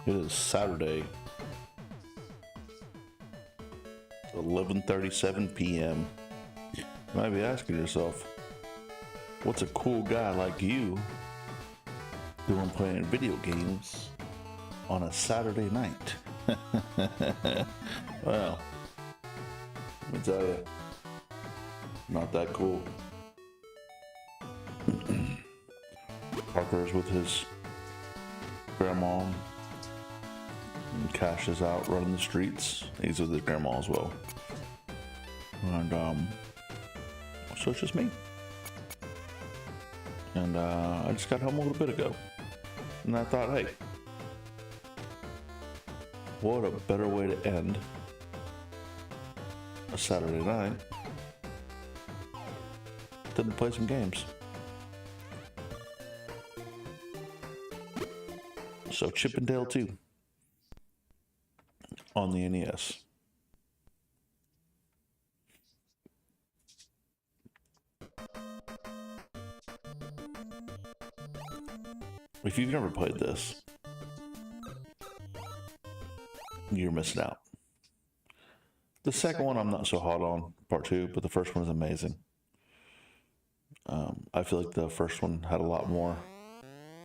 It is Saturday, 11:37 p.m. You might be asking yourself, what's a cool guy like you doing playing video games on a Saturday night? Well, let me tell you, not that cool. Parker's with his grandma, and Cash is out running the streets. He's with his grandma as well. And so it's just me. And I just got home a little bit ago. And I thought, hey, what a better way to end a Saturday night than to play some games. So Chip and Dale 2 on the NES. If you've never played this, you're missing out. The second one I'm not so hot on, part 2, but the first one is amazing. I feel like the first one had a lot more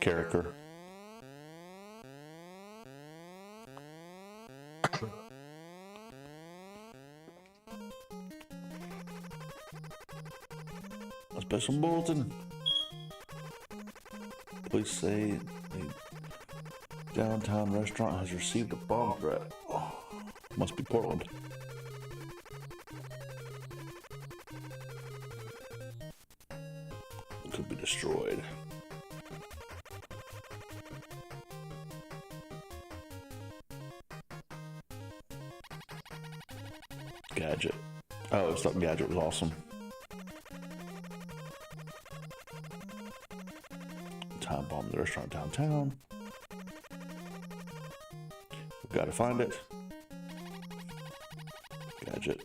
character. A special bulletin. Police say a downtown restaurant has received a bomb threat. Oh, must be Portland. It could be destroyed. Gadget. Oh, I thought Gadget was awesome. Time bomb the restaurant downtown. We've got to find it. Gadget.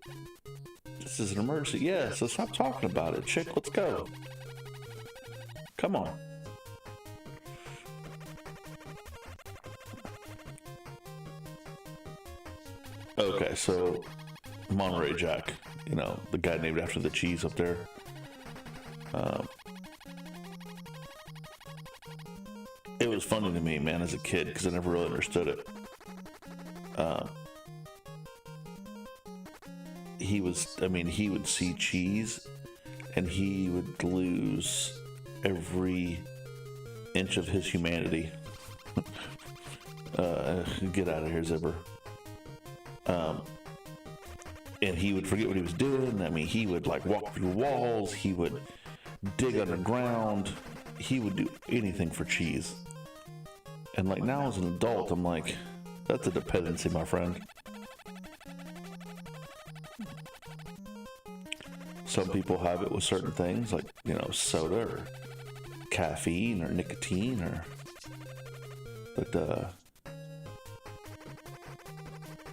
This is an emergency. Yes, let's stop talking about it. Chick, let's go. Come on. Okay, so Monterey Jack, you know, the guy named after the cheese up there. It was funny to me, man, as a kid, because I never really understood it. He would see cheese, and he would lose every inch of his humanity. Get out of here, Zipper. And he would forget what he was doing. I mean, he would like walk through walls. He would dig underground. He would do anything for cheese. And like now as an adult, I'm like, that's a dependency, my friend. Some people have it with certain things, like, you know, soda or caffeine or nicotine, or but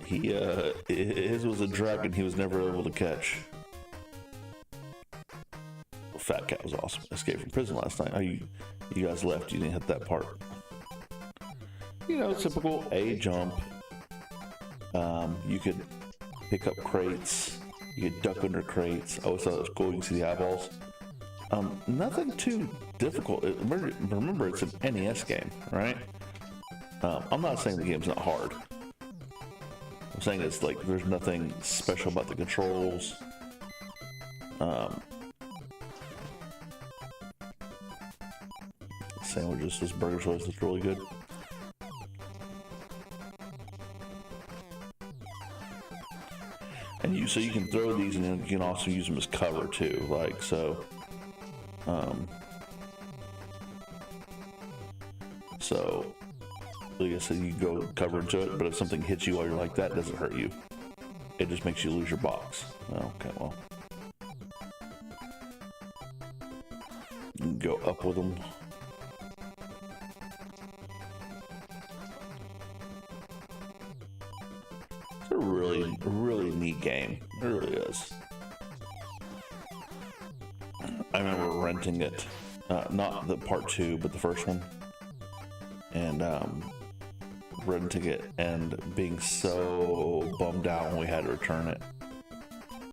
his was a dragon he was never able to catch. Fat Cat was awesome. Escaped from prison last night. Oh, you guys left. You didn't hit that part. You know, typical A jump. You could pick up crates. You could duck under crates. I always thought it was cool. You can see the eyeballs. Nothing too difficult. Remember, it's an NES game, right? I'm not saying the game's not hard. I'm saying it's like there's nothing special about the controls. Sandwiches, this burger slice is really good. And so you can throw these, and then you can also use them as cover too. Like so, like I said, you go cover into it. But if something hits you while you're like that, it doesn't hurt you. It just makes you lose your box. Okay, well, you can go up with them. It's a really neat game. It really is. I remember renting it, not the part 2, but the first one. And red ticket and being so bummed out when we had to return it.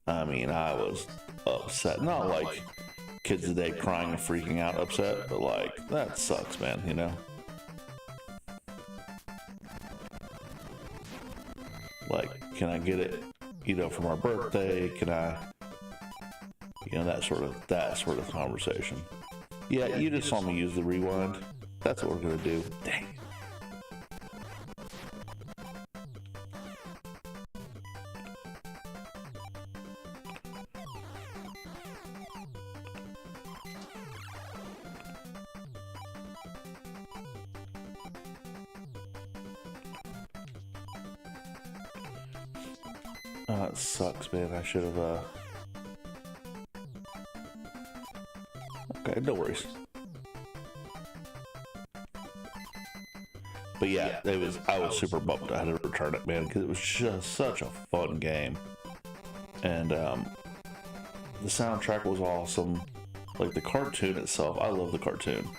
I mean, I was upset. Not like kids today crying and freaking out upset, but like, that sucks, man, you know? Like, can I get it, you know, from our birthday? Can I, you know, that sort of conversation. Yeah, you just saw me use the rewind. That's what we're gonna do. Dang. It sucks, man. I should have, okay, no worries. But yeah, I was super bummed I had to return it, man, because it was just such a fun game. And, the soundtrack was awesome. Like, the cartoon itself, I love the cartoon.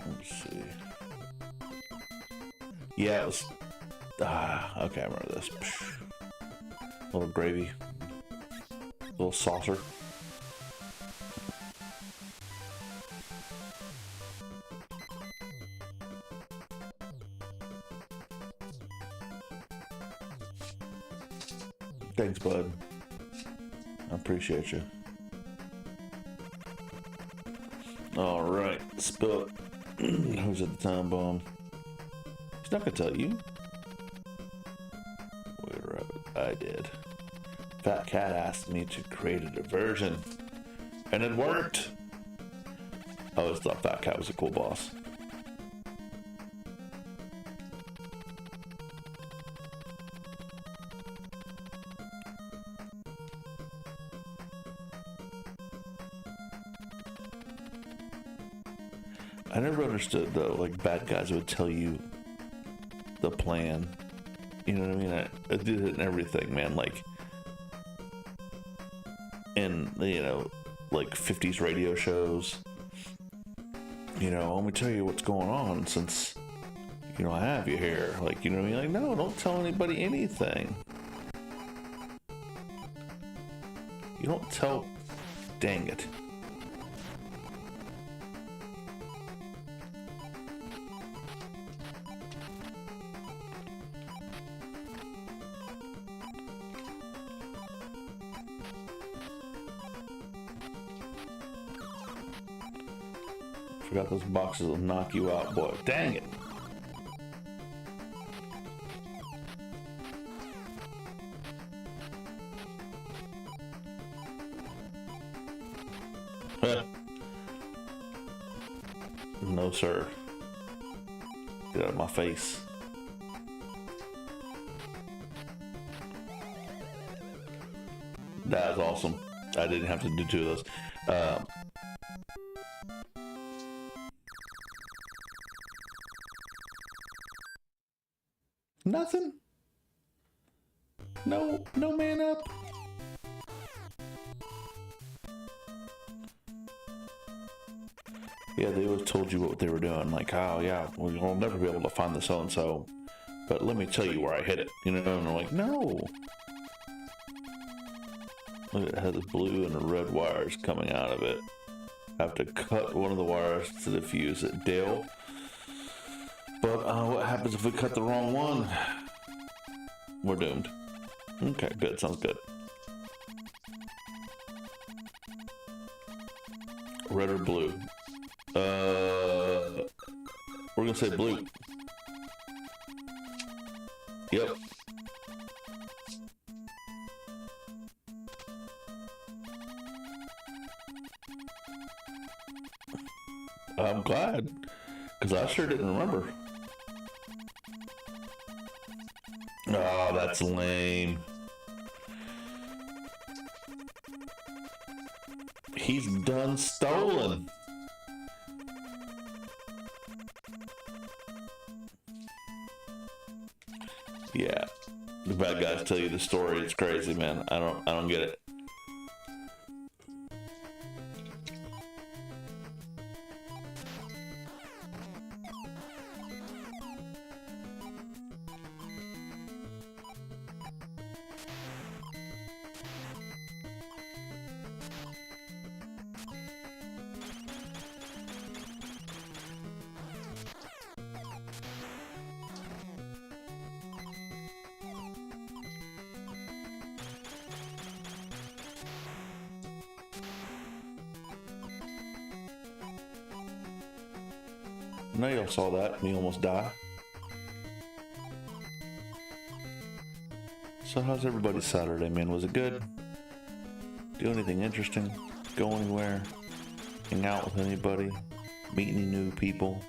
Let's see. Yeah, it was, okay, I remember this. Little gravy. Little saucer. Thanks, bud. I appreciate you. All right, spill it. Who's at the time bomb? He's not gonna tell you. Wait a rabbit. I did. Fat Cat asked me to create a diversion, and it worked. I always thought Fat Cat was a cool boss. I never understood though, like bad guys would tell you the plan. You know what I mean? I did it in everything, man. Like in, you know, like 50s radio shows. You know, let me tell you what's going on since, you know, I have you here. Like, you know what I mean? Like, no, don't tell anybody anything. You don't tell, dang it. Forgot those boxes will knock you out, boy. Dang it. No, sir. Get out of my face. That was awesome. I didn't have to do two of those. Nothing. No man up. Yeah, they always told you what they were doing. Like, oh yeah, we'll never be able to find the so-and-so, but let me tell you where I hit it. You know, and they're like, no. Look, it has blue and red wires coming out of it. I have to cut one of the wires to diffuse it. Dale. But what happens if we cut the wrong one? We're doomed. Okay, good. Sounds good. Red or blue? We're gonna say blue. Yep. I'm glad, because I sure didn't remember. Oh, that's lame. He's done stolen. Yeah, the bad guys tell you the story. It's crazy, man. I don't get it. I know y'all saw that, me almost die. So how's everybody's Saturday, man? Was it good? Do anything interesting? Go anywhere? Hang out with anybody? Meet any new people?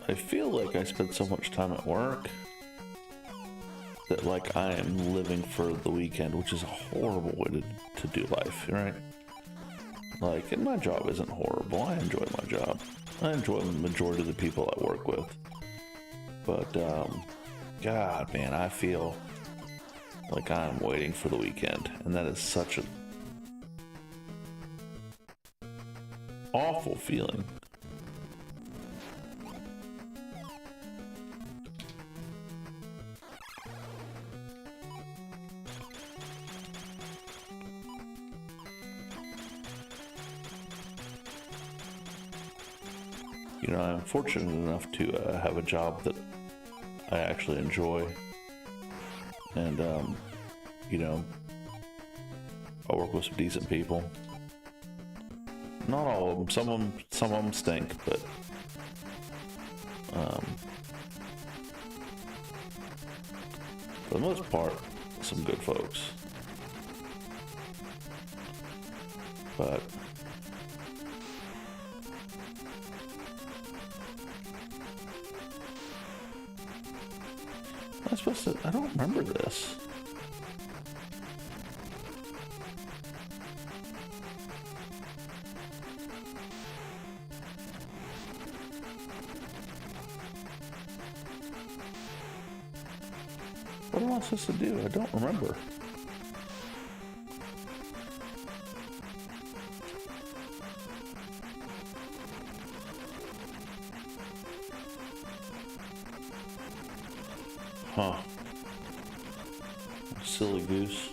I feel like I spend so much time at work that like I am living for the weekend, which is a horrible way to do life, right? Like, and my job isn't horrible. I enjoy my job. I enjoy the majority of the people I work with. But, God, man, I feel like I'm waiting for the weekend. And that is such an awful feeling. You know, I'm fortunate enough to have a job that I actually enjoy, and you know, I work with some decent people. Not all of them. Some of them stink, but for the most part, some good folks. But I don't remember this. What am I supposed to do? I don't remember. Huh. Silly goose.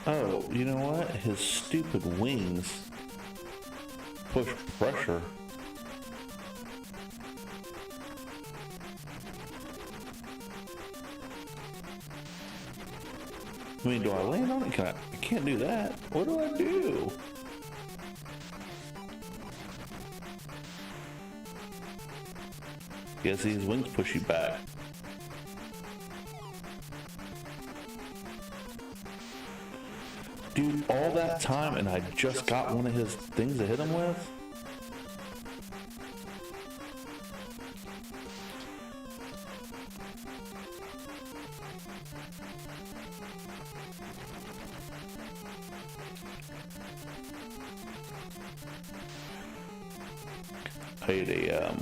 Oh, you know what? His stupid wings push pressure. I mean, do I land on it? I can't do that. What do I do? Yeah, see, his wings push you back. Dude, all that time and I just got one of his things to hit him with? I had a,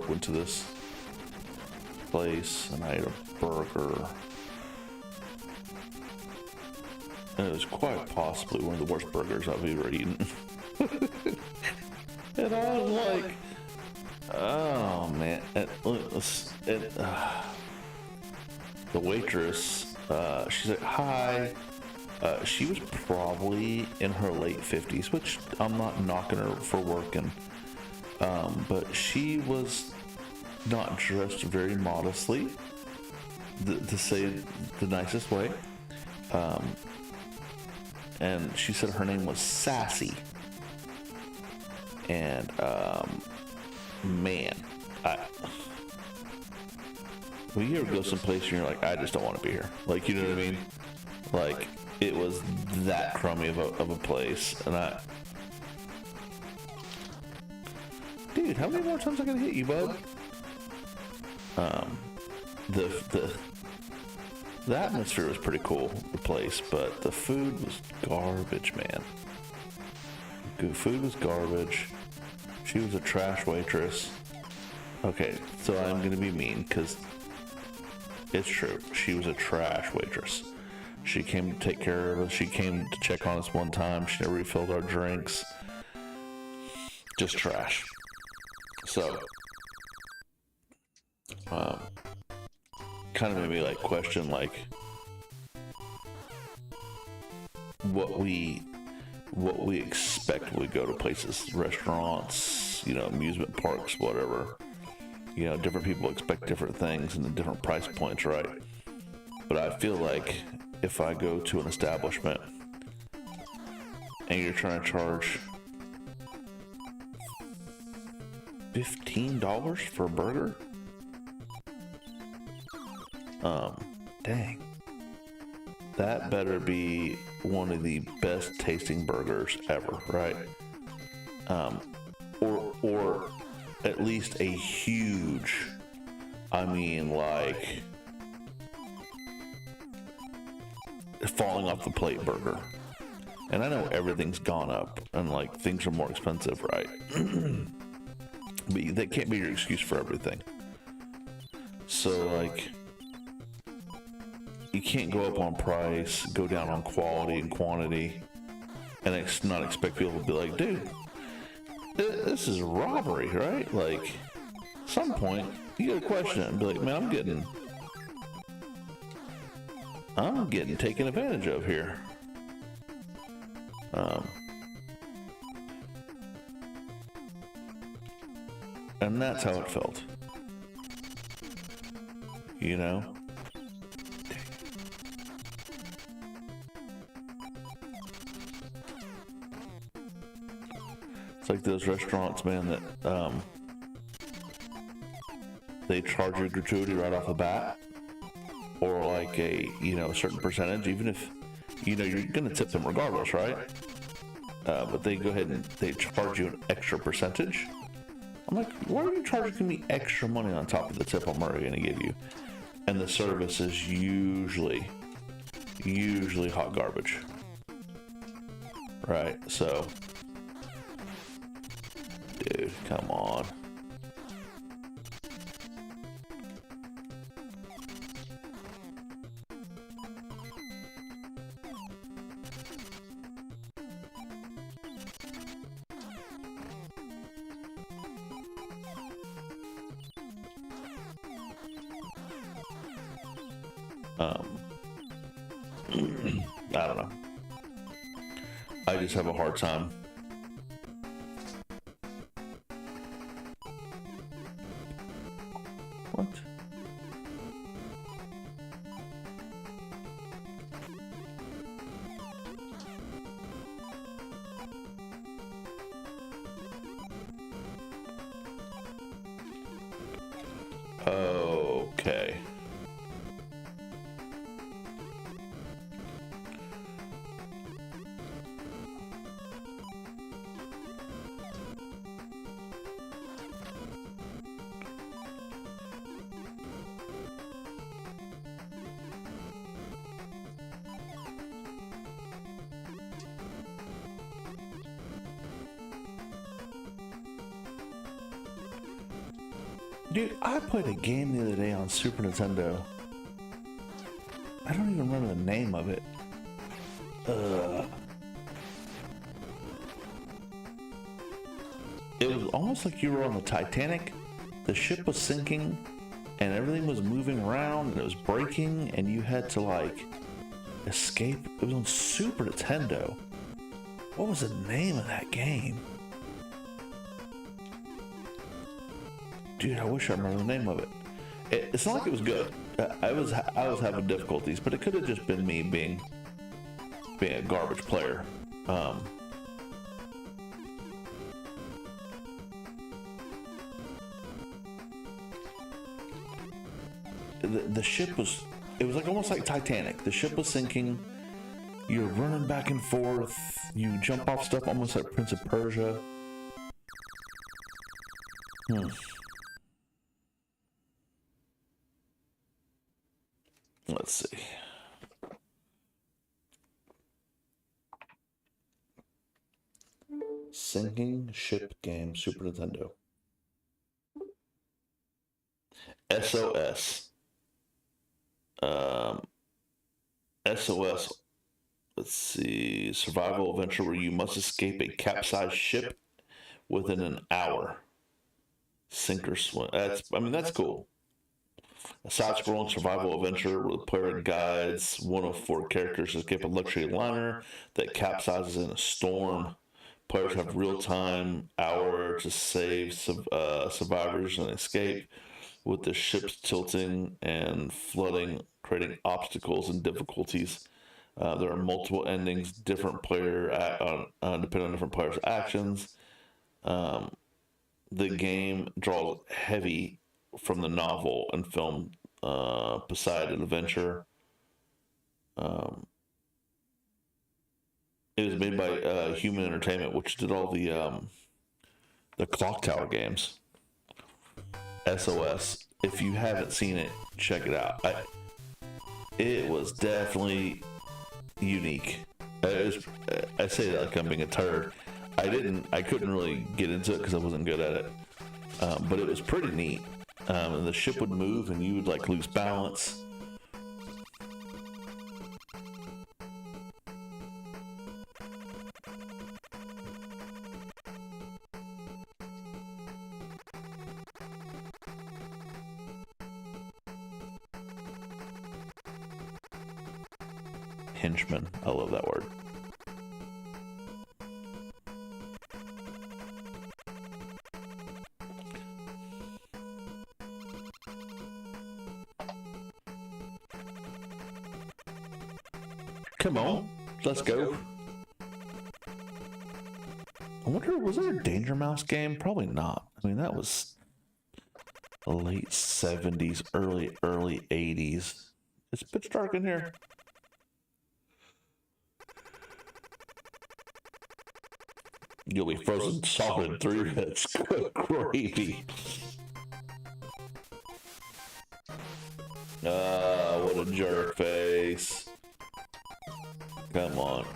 went to this place and I ate a burger. And it was quite possibly one of the worst burgers I've ever eaten. And I was like, oh man. The waitress, she's like, hi. She was probably in her late 50s, which I'm not knocking her for working. But she was not dressed very modestly, to say the nicest way. And she said her name was Sassy. And, man, when you ever go someplace and you're like, I just don't want to be here. Like, you know what I mean? Like, it was that crummy of a place. And dude, how many more times I gotta hit you, bud? The atmosphere was pretty cool, the place, but the food was garbage, man. Good food was garbage. She was a trash waitress. Okay, so I'm gonna be mean, because It's true. She was a trash waitress. She came to take care of us. She came to check on us one time. She never refilled our drinks. Just trash. So, kind of made me like question like what we expect when we go to places, restaurants, you know, amusement parks, whatever. You know, different people expect different things and the different price points, right? But I feel like if I go to an establishment and you're trying to charge $15 for a burger, dang, that better be one of the best tasting burgers ever, right? Or at least a huge, I mean, like falling off the plate burger. And I know everything's gone up and like things are more expensive, right? But that can't be your excuse for everything. So like, you can't go up on price, go down on quality and quantity, and not expect people to be like, dude, this is robbery, right? Like, at some point, you gotta question it and be like, man, I'm getting taken advantage of here. And that's how it felt. You know? It's like those restaurants, man, that they charge you gratuity right off the bat, or like a, you know, a certain percentage, even if, you know, you're gonna tip them regardless, right? But they go ahead and they charge you an extra percentage. I'm like, why are you charging me extra money on top of the tip I'm already gonna give you? And the service is usually hot garbage, right? So, dude, come on. I don't know. I just have a hard time. What? Okay. Dude, I played a game the other day on Super Nintendo. I don't even remember the name of it. It was almost like you were on the Titanic. The ship was sinking and everything was moving around and it was breaking and you had to like escape. It was on Super Nintendo. What was the name of that game? Dude, I wish I remember the name of it. It's not like it was good. I was having difficulties, but it could have just been me being a garbage player. The ship was, it was like almost like Titanic. The ship was sinking. You're running back and forth. You jump off stuff almost like Prince of Persia. Let's see. Sinking ship game, Super Nintendo. SOS. SOS. Let's see, survival adventure where you must escape a capsized ship within an hour. Sink or swim. That's cool. A side-scrolling survival adventure where the player guides one of 4 characters to escape a luxury liner that capsizes in a storm. Players have real-time hour to save survivors and escape, with the ships tilting and flooding, creating obstacles and difficulties. There are multiple endings, different player depending on different players' actions. The game draws heavy from the novel and film Poseidon Adventure. It was made by Human Entertainment, which did all the Clock Tower games. SOS. If you haven't seen it, check it out. It was definitely unique. I say that like I'm being a turd. I couldn't really get into it because I wasn't good at it. But it was pretty neat. And the ship would move and you would like lose balance. Henchman. I love that word. Come on, let's go. I wonder, was there a Danger Mouse game? Probably not. I mean, that was late 70s, early 80s. It's pitch dark in here. You'll be frozen solid through that gravy. What a jerk face. Come on.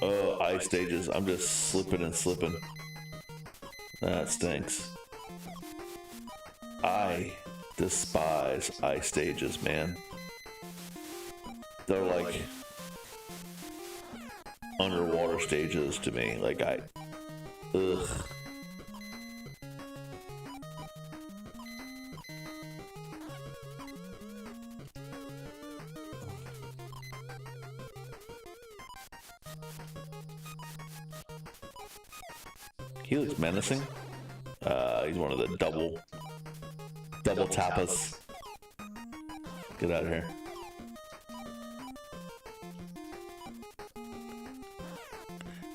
Oh, ice stages. I'm just slipping and slipping. That stinks. I despise ice stages, man. They're like underwater stages to me. Like ugh. He looks menacing. He's one of the double tapas. Get out of here.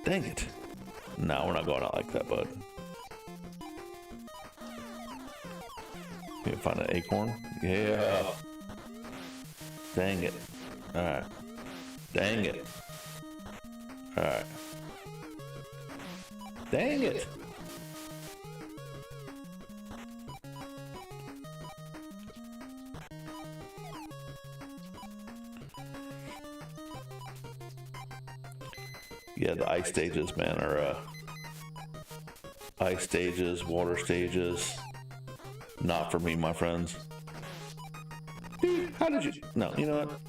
Dang it. No, we're not going out like that, bud. Can you find an acorn? Yeah. Dang it. Alright. Dang it. Alright. Dang it. Yeah, the ice stages, man, are ice stages, water stages. Not for me, my friends. How did you? No, you know what?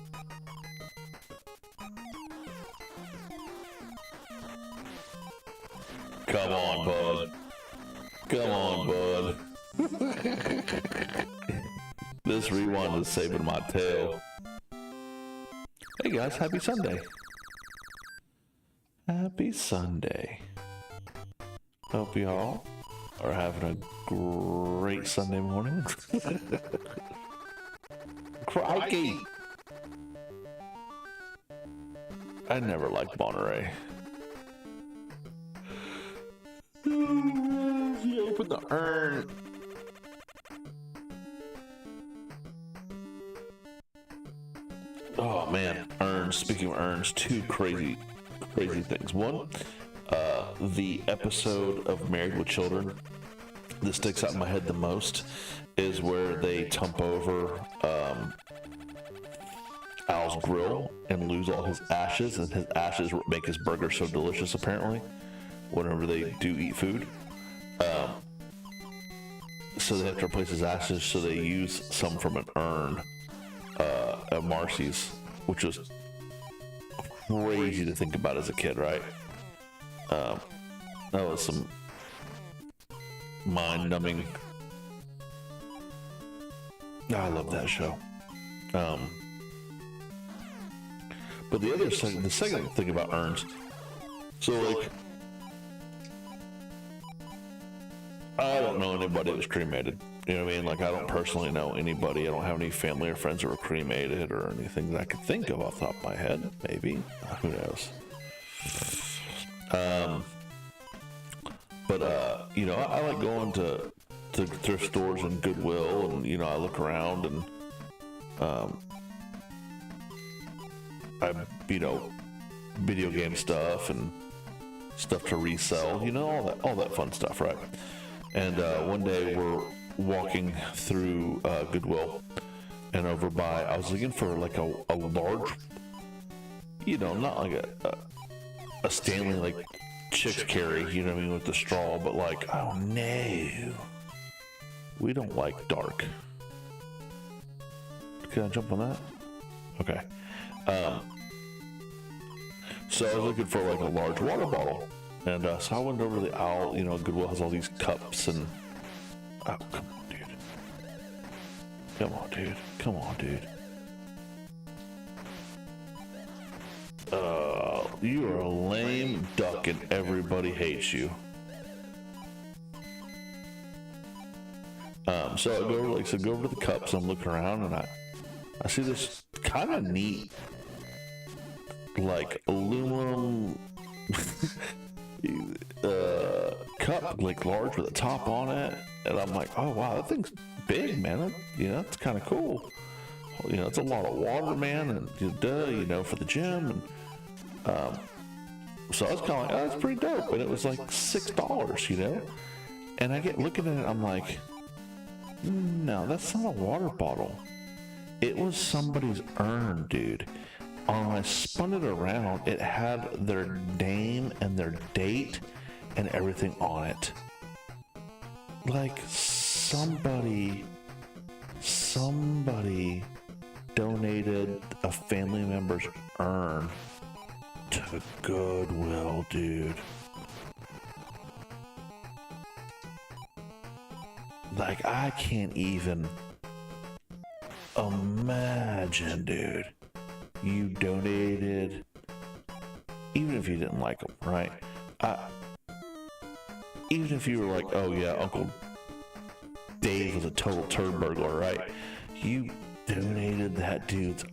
Come on, bud. Come on, bud. This rewind is saving my tail. Hey guys, happy Sunday. Happy Sunday. Hope y'all are having a great Sunday morning. Crikey! I never liked Monterey. You open the urn. Oh man, urns. Speaking of urns, two crazy things. One, the episode of Married with Children that sticks out in my head the most is where they tump over Al's grill and lose all his ashes, and his ashes make his burger so delicious apparently whenever they do eat food. so they have to replace his ashes, so they use some from an urn at Marcy's, which was crazy to think about as a kid, right? That was some mind-numbing. I love that show. But the second thing about urns, so like, I don't know anybody that was cremated. You know what I mean? Like, I don't personally know anybody. I don't have any family or friends that were cremated or anything that I could think of off the top of my head. Maybe. Who knows? But you know, I like going to thrift stores and Goodwill, and you know, I look around and I, you know, video game stuff and stuff to resell, you know, all that fun stuff, right? And one day we're walking through Goodwill, and over by, I was looking for like a large, you know, not like a Stanley like chicks carry, you know what I mean, with the straw, but like, oh no, we don't like dark. Can I jump on that? Okay. So I was looking for like a large water bottle, and so I went over to the aisle. You know, Goodwill has all these cups and, oh, come on, dude. Come on, dude. Come on, dude. You are a lame duck and everybody hates you. So I go over, go over to the cups. I'm looking around and I see this kind of neat, like aluminum cup, like large with a top on it, and I'm like, oh wow, that thing's big, man. You know, it's kind of cool. You know, it's a lot of water, man, and you know, for the gym, and so I was kind of like, oh, that's pretty dope, and it was like $6, you know. And I get looking at it, I'm like, no, that's not a water bottle. It was somebody's urn, dude. When I spun it around, it had their name and their date and everything on it. Like somebody donated a family member's urn to Goodwill, dude. Like, I can't even imagine, dude. You donated, even if you didn't like them, right? Even if you were like, oh yeah, Uncle Dave was a total turd burglar, right? You donated that dude's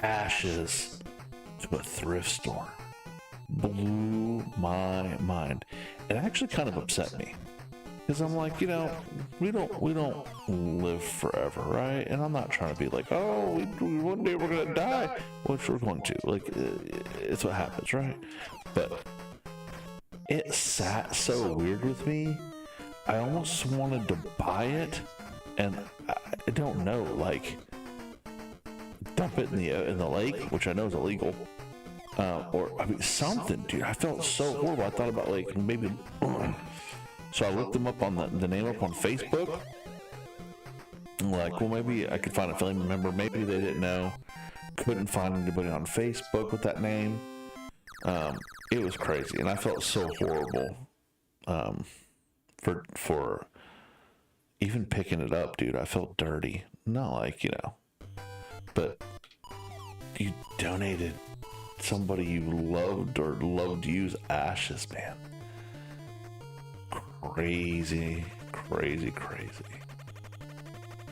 ashes to a thrift store. Blew my mind. It actually kind of upset me, because I'm like, you know, we don't live forever, right? And I'm not trying to be like, oh, one day we're gonna die, which we're going to. Like, it's what happens, right? But it sat so weird with me. I almost wanted to buy it, and I don't know, like, dump it in the lake, which I know is illegal, or I mean something, dude. I felt so horrible. I thought about like maybe. So I looked them up on the name up on Facebook. I'm like, well, maybe I could find a family member. Maybe they didn't know. Couldn't find anybody on Facebook with that name. It was crazy, and I felt so horrible for even picking it up, dude. I felt dirty. Not like, you know, but you donated somebody you loved or loved to use ashes, man. Crazy.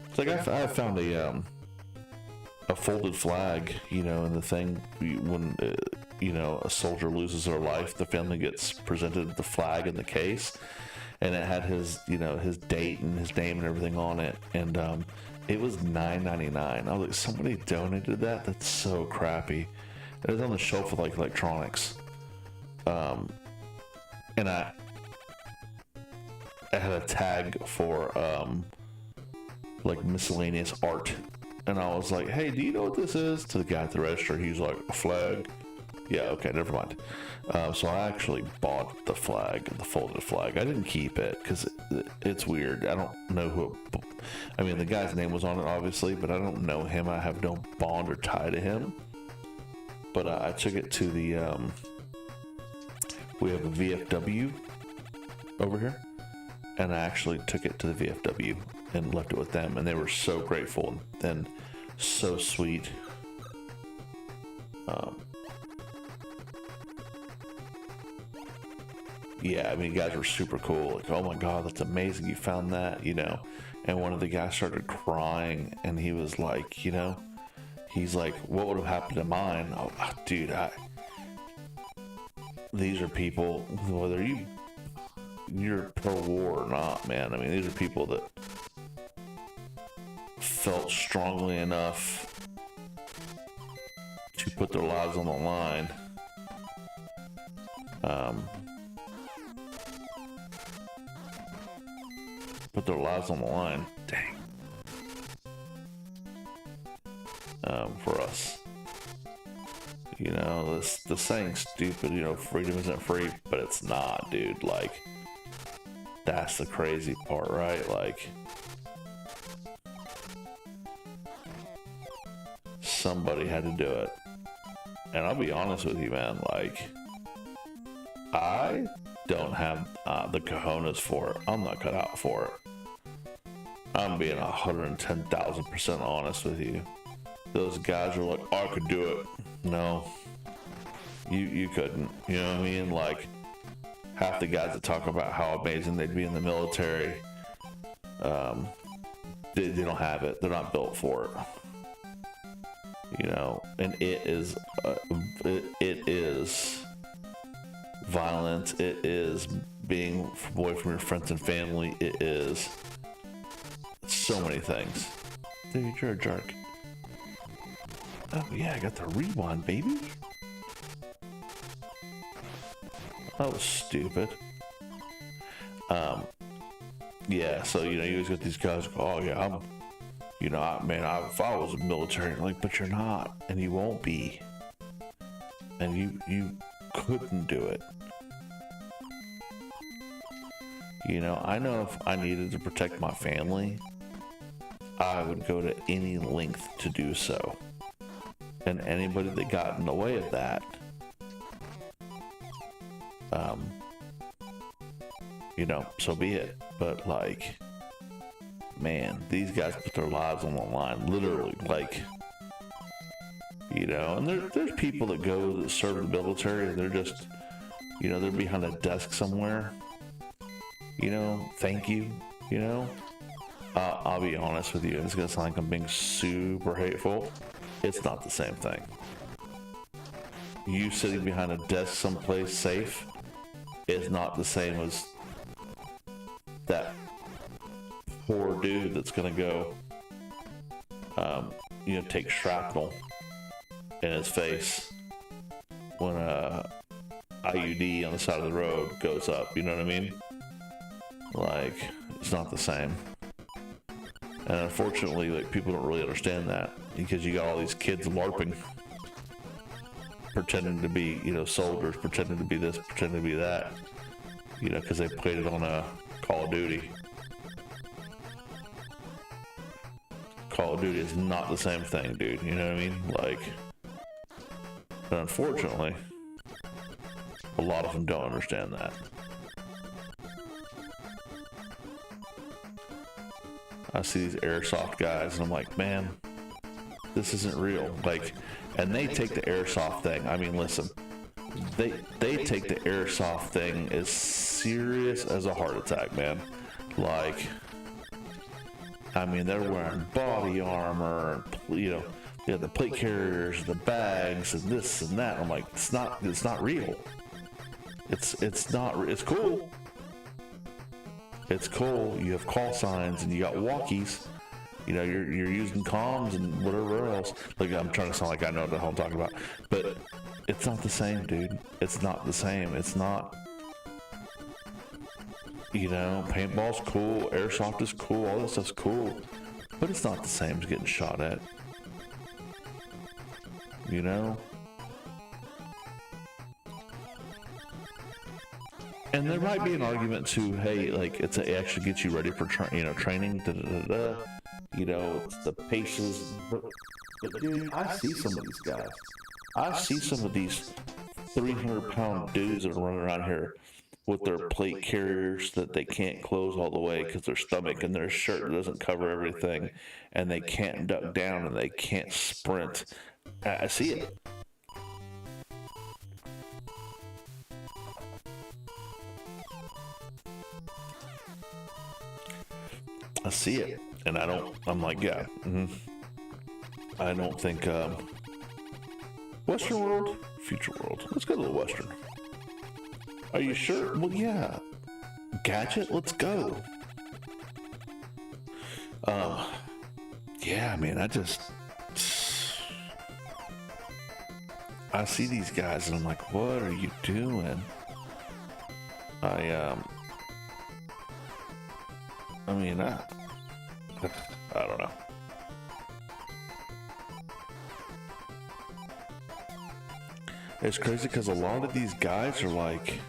It's like I found a folded flag, you know, in the thing when you know, a soldier loses their life, the family gets presented the flag in the case, and it had his, you know, his date and his name and everything on it, and it was $9.99. I was like, somebody donated that? That's so crappy. It was on the shelf with like electronics, and I had a tag for like miscellaneous art, and I was like, hey, do you know what this is? To the guy at the register, he's like, a flag. Yeah, okay, never mind. So I actually bought the flag, the folded flag. I didn't keep it because it's weird. I don't know who. I mean, the guy's name was on it, obviously, but I don't know him. I have no bond or tie to him. But I took it to the. We have a VFW over here, and I actually took it to the VFW and left it with them, and they were so grateful and so sweet. Yeah, I mean, you guys were super cool. Like, oh my God, that's amazing. You found that, you know. And one of the guys started crying, and he was like, you know, he's like, what would have happened to mine? Oh, dude, these are people, whether you're pro-war or not, man. I mean, these are people that felt strongly enough to put their lives on the line. Put their lives on the line. Dang. For us. You know, the saying's stupid, you know, freedom isn't free, but it's not, dude. Like, that's the crazy part, right? Like, somebody had to do it. And I'll be honest with you, man, like, I don't have the cojones for it. I'm not cut out for it. I'm being 110,000% honest with you. Those guys are like, oh, I could do it. No, you couldn't. You know what I mean? Like, half the guys that talk about how amazing they'd be in the military, they don't have it. They're not built for it. You know, and it is violence. It is being away from your friends and family. It is so many things. Dude, you're a jerk. Oh yeah, I got the rewind, baby. That was stupid. Yeah, so, you know, you always got these guys, oh yeah, I'm, you know, if I was military, like, but you're not, and you won't be. And you couldn't do it. You know if I needed to protect my family, I would go to any length to do so. And anybody that got in the way of that, you know, so be it. But, like, man, these guys put their lives on the line, literally, like, you know. And there's people that go that serve in the military, and they're just, you know, they're behind a desk somewhere, you know, thank you, you know. I'll be honest with you, it's gonna sound like I'm being super hateful. It's not the same thing. You sitting behind a desk someplace safe is not the same as that poor dude that's gonna go, you know, take shrapnel in his face when a IUD on the side of the road goes up. You know what I mean? Like, it's not the same. And unfortunately, like, people don't really understand that, because you got all these kids LARPing, pretending to be, you know, soldiers, pretending to be this, pretending to be that, you know, because they played it on a Call of Duty. Call of Duty is not the same thing, dude. You know what I mean? Like, but unfortunately, a lot of them don't understand that. I see these airsoft guys, and I'm like, man, this isn't real. Like, and they take the airsoft thing. I mean, listen, they take the airsoft thing as serious as a heart attack, man. Like, I mean, they're wearing body armor, you know, the plate carriers, the bags, and this and that. I'm like, it's not real. It's not. It's cool. It's cool. You have call signs and you got walkies. You know, you're using comms and whatever else. Like, I'm trying to sound like I know what the hell I'm talking about, but it's not the same, dude. It's not the same. It's not. You know, paintball's cool, airsoft is cool, all this stuff's cool, but it's not the same as getting shot at. You know? And there might be an argument to, hey, like it actually gets you ready for training. You know, it's the paces. But dude, I see some of these guys. I see some of these 300-pound dudes that are running around here with their plate carriers that they can't close all the way because their stomach and their shirt doesn't cover everything, and they can't duck down and they can't sprint. I see it. I see it, and I'm like, yeah, I don't think, Western world, future world, let's go to the Western. Are you sure? Well, yeah. Gadget, let's go. Yeah, man, I see these guys and I'm like, what are you doing? I mean, I don't know. It's crazy because a lot of these guys are like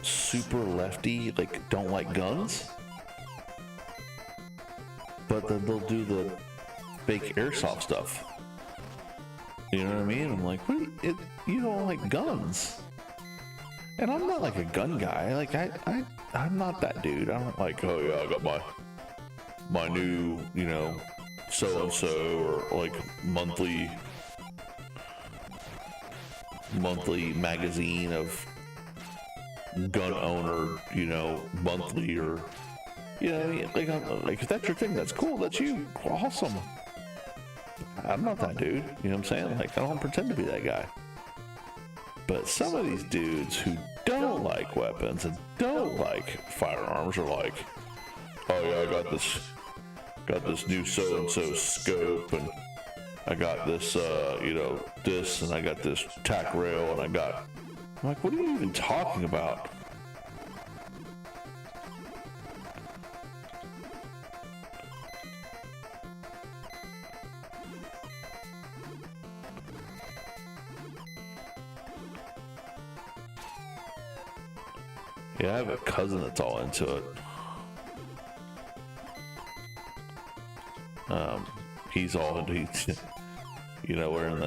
super lefty, like don't like guns, but then they'll do the fake airsoft stuff. You know what I mean? I'm like, you don't like guns. And I'm not like a gun guy. Like I'm not that dude. I don't like, oh yeah, I got my new, you know, so-and-so, or like monthly magazine of gun owner, you know, monthly, or, you know, like if that's your thing, that's cool. That's you. Awesome. I'm not that dude. You know what I'm saying? Like, I don't pretend to be that guy. But some of these dudes who don't like weapons and don't like firearms are like, oh yeah, I got this new so-and-so scope, and I got this, you know, this, and I got this tack rail, and I'm like, what are you even talking about? Yeah, I have a cousin that's all into it. He's all into, you know, wearing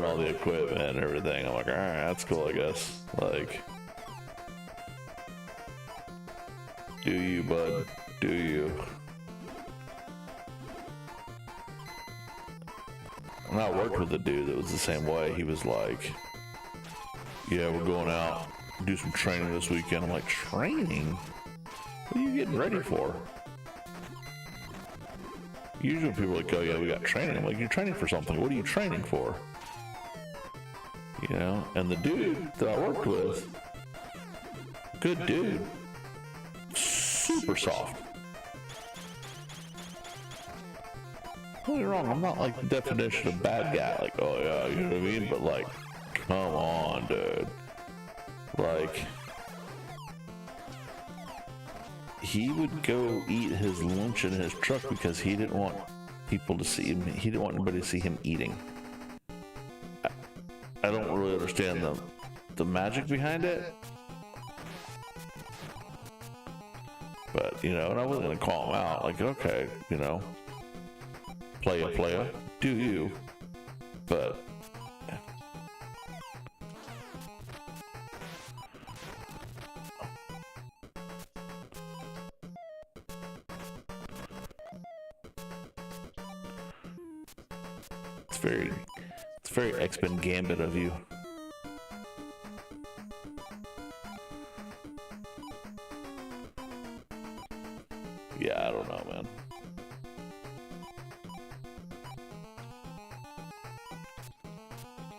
all the equipment and everything. I'm like, all right, that's cool, I guess. Like, do you, bud? Do you? And I worked with a dude that was the same way. He was like, yeah, we're going out, do some training this weekend. I'm like, training? What are you getting ready for? Usually people are like, oh yeah, we got training. I'm like, you're training for something. What are you training for? You know, and the dude that I worked with, good dude, super soft. Don't get me wrong, I'm not like the definition of bad guy, like, oh yeah, you know what I mean? But like, come on, dude. Like, he would go eat his lunch in his truck because he didn't want people to see him. He didn't want anybody to see him eating. I don't really understand the magic behind it. But, you know, and I wasn't gonna call him out. Like, okay, you know, playa, do you? But it's very X-Men Gambit of you. Yeah, I don't know, man.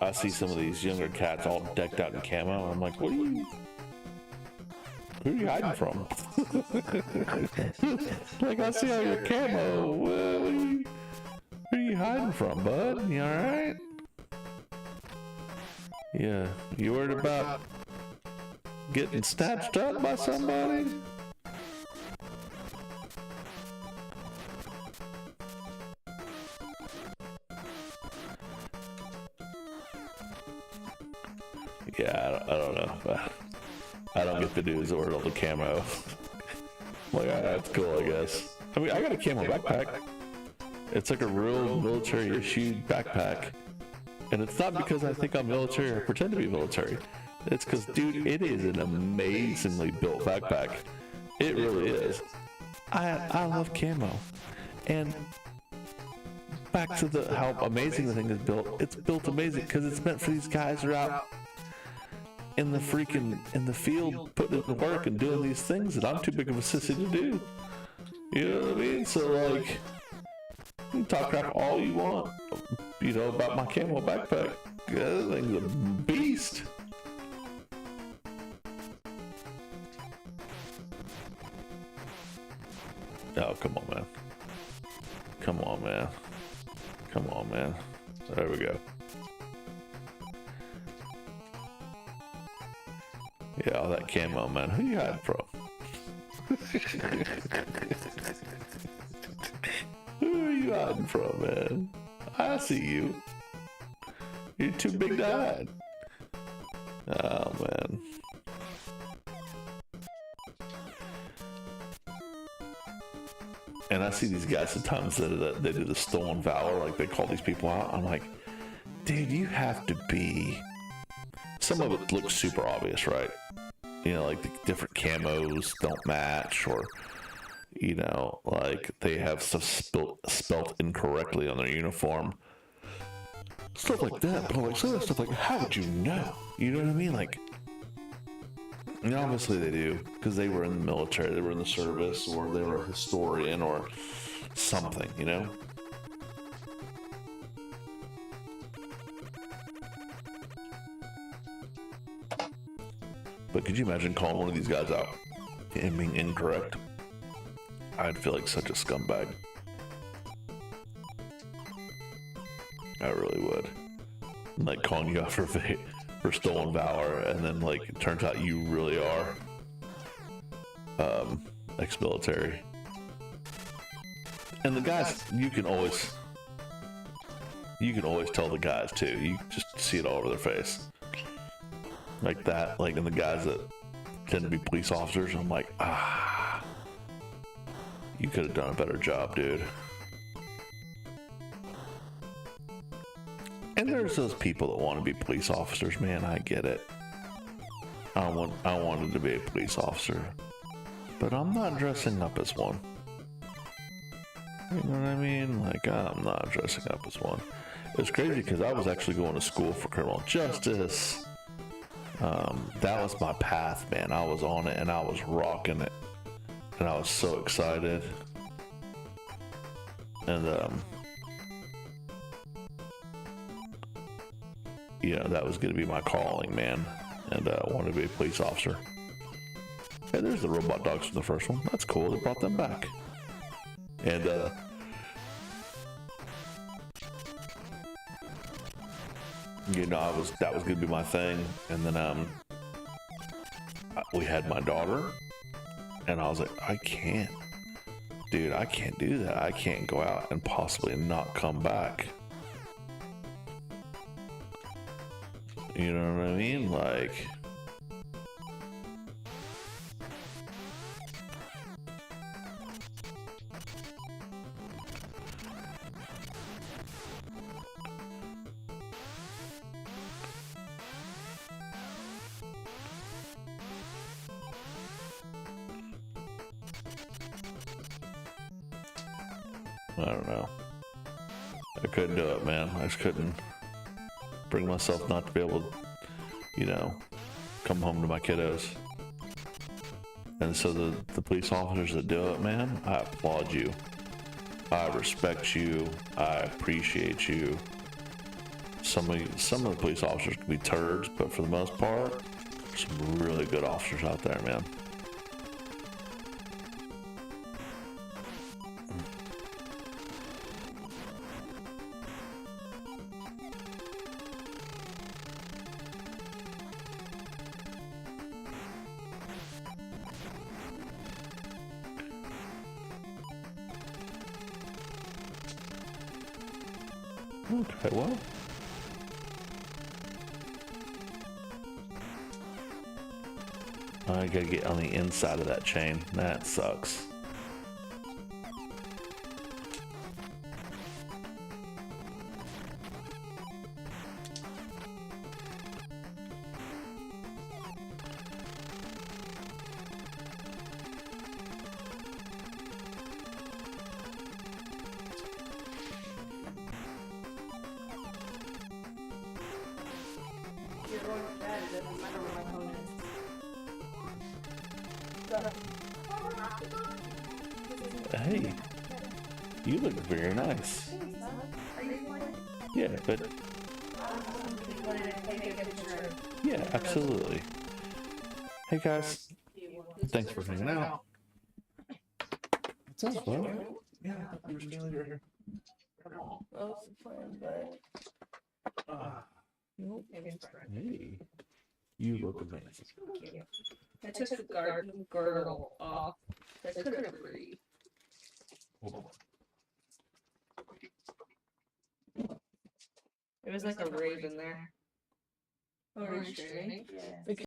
I see some of these younger cats all decked out in camo, and I'm like, who are you hiding from? Like, I see all your camo. Who are you hiding from, bud? You alright? Yeah, you worried about getting snatched up by somebody? Yeah, I don't know. I don't get the dudes that wear all the camo. Like, that's cool, I guess. I mean, I got a camo backpack. It's like a real military-issued backpack. And it's not because I think I'm military or pretend to be military. It's because, dude, it is an amazingly built backpack. It really is. I love camo. And back to how amazing the thing is built. It's built amazing because it's meant for these guys who are out in the field putting in the work and doing these things that I'm too big of a sissy to do. You know what I mean? So, like, you can talk crap all you want, you know, about my camo backpack. That thing's a beast. Oh, come on, man. Come on, man. Come on, man. There we go. Yeah, all that camo, man. Who you hiding from? Who are you hiding from, man? I see you. You're too big to hide. Oh, man. And I see these guys sometimes that they do the stolen valor, like they call these people out. I'm like, dude, you have to be. Some of it looks super obvious, right? You know, like the different camos don't match, or, you know, like they have stuff spelt incorrectly on their uniform. Stuff like that. But like some of that stuff, like, how would you know? You know what I mean? Like, and obviously they do, because they were in the military, they were in the service, or they were a historian, or something, you know? But could you imagine calling one of these guys out and being incorrect? I'd feel like such a scumbag. I really would. Like calling you out for stolen valor, and then like it turns out you really are ex-military. And the guys, you can always tell the guys too. You just see it all over their face. Like that, like, and the guys that tend to be police officers, I'm like, you could have done a better job, dude. And there's those people that want to be police officers, man. I get it. I wanted to be a police officer, but I'm not dressing up as one. You know what I mean? Like, I'm not dressing up as one. It's crazy because I was actually going to school for criminal justice. That was my path, man. I was on it and I was rocking it, and I was so excited. And you know, that was going to be my calling, man. And I wanted to be a police officer. Hey, there's the robot dogs from the first one. That's cool. They brought them back. And you know, that was going to be my thing. And then we had my daughter, and I was like, I can't, dude, I can't do that. I can't go out and possibly not come back. You know what I mean? Like, I don't know. I couldn't do it, man. I just couldn't bring myself not to be able to, you know, come home to my kiddos. And so the police officers that do it, man, I applaud you. I respect you. I appreciate you. Some of the police officers can be turds, but for the most part, some really good officers out there, man. Okay, well, I gotta get on the inside of that chain. That sucks. Hey, you look very nice. Yeah, but yeah, absolutely. Hey guys, thanks for hanging out. What's up, bro? Yeah, you're still here. Hey, you look amazing. I took the garden girdle off. I couldn't breathe. It was like a raven there. Oh, are you streaming? Yeah.